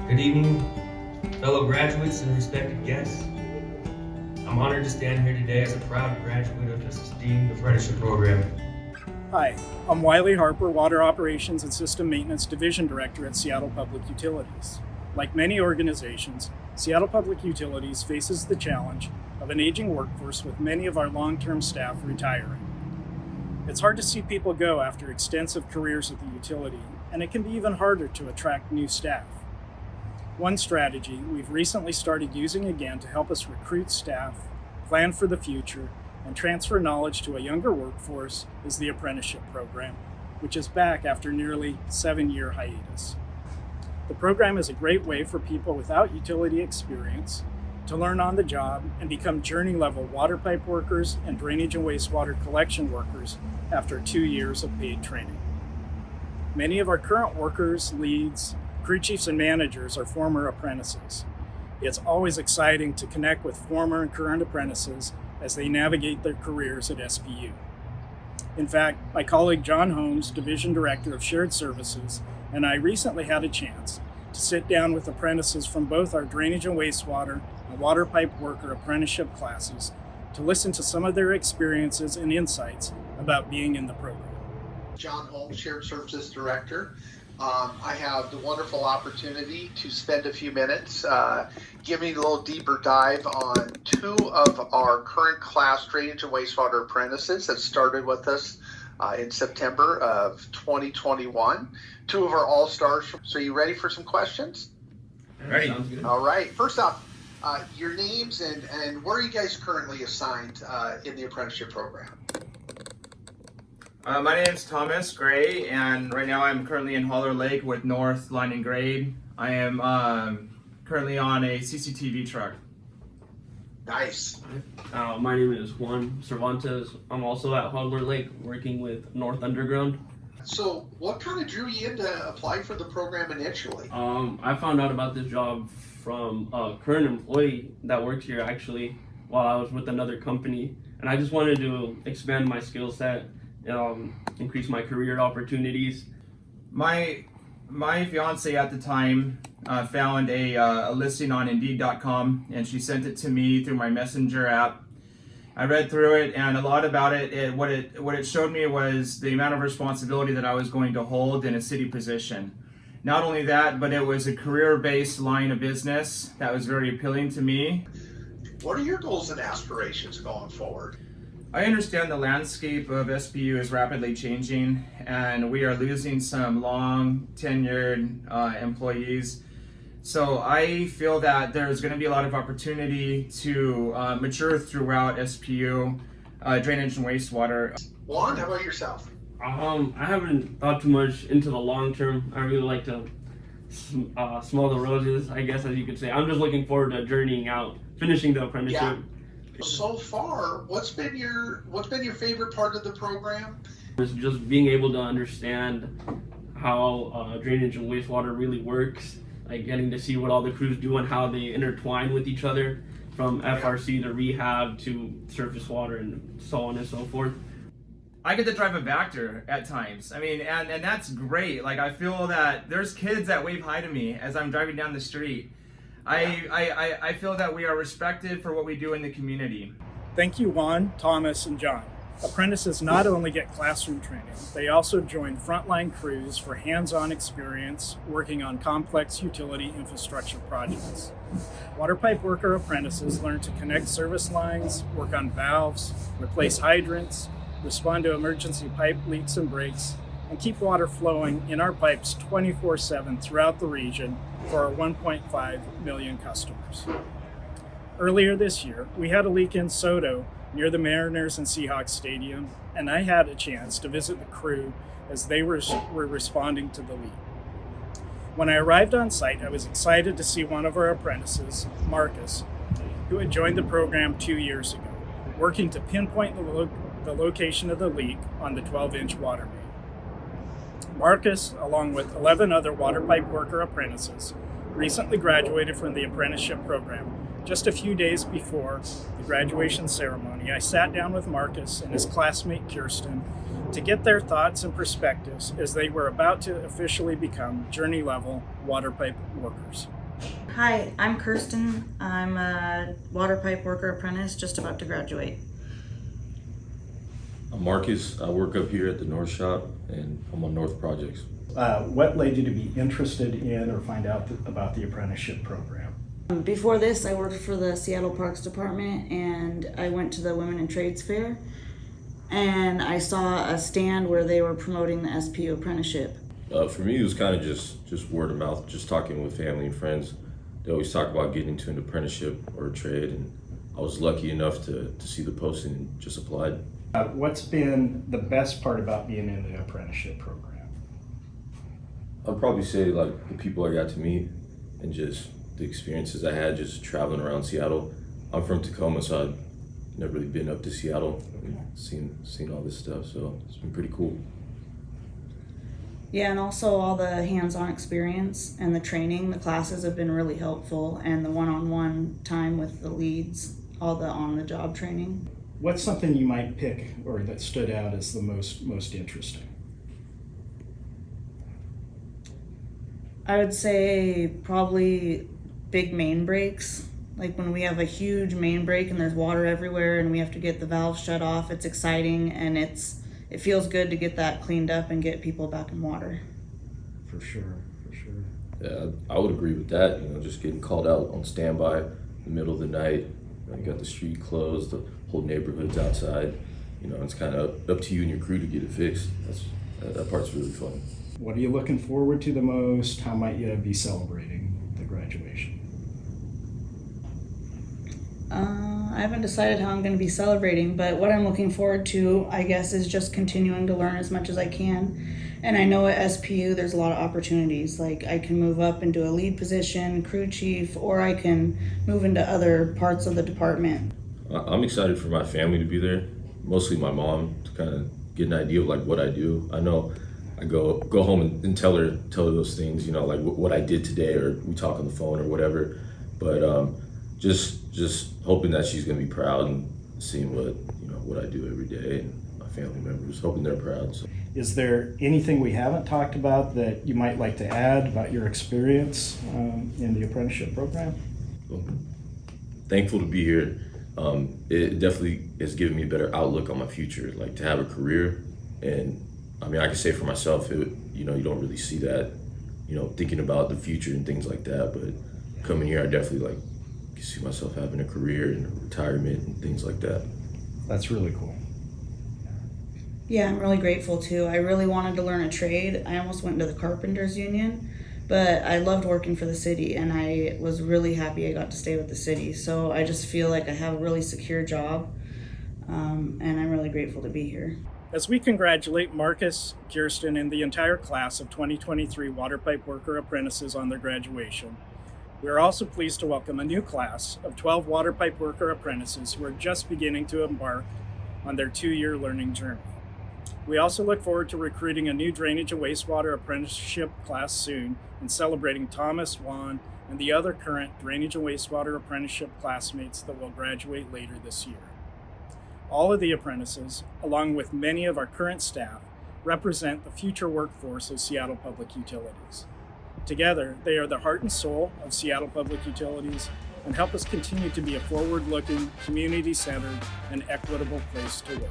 Good evening, fellow graduates and respected guests. I'm honored to stand here today as a proud graduate of this esteemed apprenticeship program. Hi, I'm Wiley Harper, Water Operations and System Maintenance Division Director at Seattle Public Utilities. Like many organizations, Seattle Public Utilities faces the challenge of an aging workforce with many of our long-term staff retiring. It's hard to see people go after extensive careers at the utility, and it can be even harder to attract new staff. One strategy we've recently started using again to help us recruit staff, plan for the future, and transfer knowledge to a younger workforce is the Apprenticeship program, which is back after nearly 7-year hiatus. The program is a great way for people without utility experience to learn on the job and become journey-level water pipe workers and drainage and wastewater collection workers after 2 years of paid training. Many of our current workers, leads, crew chiefs, and managers are former apprentices. It's always exciting to connect with former and current apprentices as they navigate their careers at SPU. In fact, my colleague John Holmes, Division Director of Shared Services, and I recently had a chance to sit down with apprentices from both our drainage and wastewater and water pipe worker apprenticeship classes to listen to some of their experiences and insights about being in the program. John Holmes, Shared Services Director. I have the wonderful opportunity to spend a few minutes giving a little deeper dive on 2 of our current class drainage and wastewater apprentices that started with us in September of 2021. 2 of our all-stars. So you ready for some questions? Ready. All right. First off, your names and where are you guys currently assigned in the apprenticeship program? My name is Thomas Gray, and right now I'm currently in Holler Lake with North Line and Grade. I am currently on a CCTV truck. Nice. My name is Juan Cervantes. I'm also at Holler Lake working with North Underground. So what kind of drew you in to apply for the program initially? I found out about this job from a current employee that works here actually while I was with another company, and I just wanted to expand my skill set, increase my career opportunities. My fiance at the time found a listing on Indeed.com, and she sent it to me through my Messenger app. I read through it, and a lot about it. What it showed me was the amount of responsibility that I was going to hold in a city position. Not only that, but it was a career-based line of business that was very appealing to me. What are your goals and aspirations going forward? I understand the landscape of SPU is rapidly changing, and we are losing some long tenured employees. So I feel that there's going to be a lot of opportunity to mature throughout SPU, drainage and wastewater. Juan, how about yourself? I haven't thought too much into the long term. I really like to smell the roses, I guess, as you could say. I'm just looking forward to journeying out, finishing the apprenticeship. Yeah. So far, what's been your favorite part of the program? It's just being able to understand how drainage and wastewater really works, like getting to see what all the crews do and how they intertwine with each other, from FRC to rehab to surface water and so on and so forth. I get to drive a Vector at times. I mean, and that's great. Like, I feel that there's kids that wave hi to me as I'm driving down the street. I feel that we are respected for what we do in the community. Thank you, Juan, Thomas, and John. Apprentices not only get classroom training, they also join frontline crews for hands-on experience working on complex utility infrastructure projects. Water pipe worker apprentices learn to connect service lines, work on valves, replace hydrants, respond to emergency pipe leaks and breaks, and keep water flowing in our pipes 24/7 throughout the region for our 1.5 million customers. Earlier this year, we had a leak in Soto near the Mariners and Seahawks Stadium, and I had a chance to visit the crew as they were responding to the leak. When I arrived on site, I was excited to see one of our apprentices, Marcus, who had joined the program 2 years ago, working to pinpoint the location of the leak on the 12-inch water main. Marcus, along with 11 other water pipe worker apprentices, recently graduated from the apprenticeship program. Just a few days before the graduation ceremony, I sat down with Marcus and his classmate Kirsten to get their thoughts and perspectives as they were about to officially become journey-level water pipe workers. Hi, I'm Kirsten. I'm a water pipe worker apprentice just about to graduate. I'm Marcus. I work up here at the North Shop and I'm on North Projects. What led you to be interested in or find out about the apprenticeship program? Before this, I worked for the Seattle Parks Department, and I went to the Women in Trades Fair, and I saw a stand where they were promoting the SPU apprenticeship. For me, it was kind of just word of mouth, just talking with family and friends. They always talk about getting into an apprenticeship or a trade, and I was lucky enough to see the posting and just applied. What's been the best part about being in the apprenticeship program? I'd probably say like the people I got to meet and just the experiences I had just traveling around Seattle. I'm from Tacoma, so I've never really been up to Seattle and seen all this stuff, so it's been pretty cool. Yeah, and also all the hands-on experience and the training, the classes have been really helpful, and the one-on-one time with the leads, all the on-the-job training. What's something you might pick or that stood out as the most interesting? I would say probably big main breaks. Like when we have a huge main break and there's water everywhere and we have to get the valves shut off, it's exciting, and it feels good to get that cleaned up and get people back in water. For sure. Yeah, I would agree with that. Just getting called out on standby in the middle of the night. You got the street closed, the whole neighborhood's outside. It's kind of up to you and your crew to get it fixed. That part's really fun. What are you looking forward to the most? How might you be celebrating the graduation? I haven't decided how I'm going to be celebrating, but what I'm looking forward to, I guess, is just continuing to learn as much as I can. And I know at SPU there's a lot of opportunities. Like I can move up into a lead position, crew chief, or I can move into other parts of the department. I'm excited for my family to be there, mostly my mom, to kind of get an idea of like what I do. I know I go home and tell her those things, like what I did today, or we talk on the phone or whatever. But just hoping that she's gonna be proud and seeing what I do every day, and my family members, hoping they're proud. So. Is there anything we haven't talked about that you might like to add about your experience in the apprenticeship program? Well, thankful to be here. It definitely has given me a better outlook on my future, like to have a career. And I can say for myself, you don't really see that, thinking about the future and things like that. But coming here, I definitely see myself having a career and retirement and things like that. That's really cool. Yeah, I'm really grateful too. I really wanted to learn a trade. I almost went into the carpenters union, but I loved working for the city, and I was really happy I got to stay with the city. So I just feel like I have a really secure job, and I'm really grateful to be here. As we congratulate Marcus, Kirsten, and the entire class of 2023 water pipe worker apprentices on their graduation, we are also pleased to welcome a new class of 12 water pipe worker apprentices who are just beginning to embark on their 2-year learning journey. We also look forward to recruiting a new drainage and wastewater apprenticeship class soon and celebrating Thomas, Juan, and the other current drainage and wastewater apprenticeship classmates that will graduate later this year. All of the apprentices, along with many of our current staff, represent the future workforce of Seattle Public Utilities. Together, they are the heart and soul of Seattle Public Utilities and help us continue to be a forward-looking, community-centered, and equitable place to work.